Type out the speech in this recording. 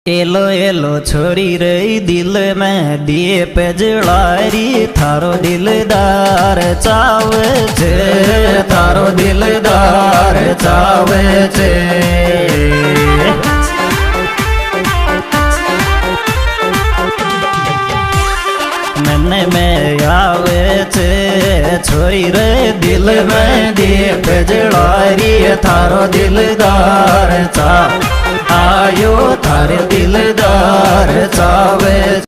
Hello hello छोड़ी रही दिल में दिए पे जलारी थारो दिलदार चावे छे थारो दिलदार चावे छे मन में आवे छे छोरी रे दिल में दिए पे जलारी थारो दिलदार चा आयो थारे दिलदार चावे।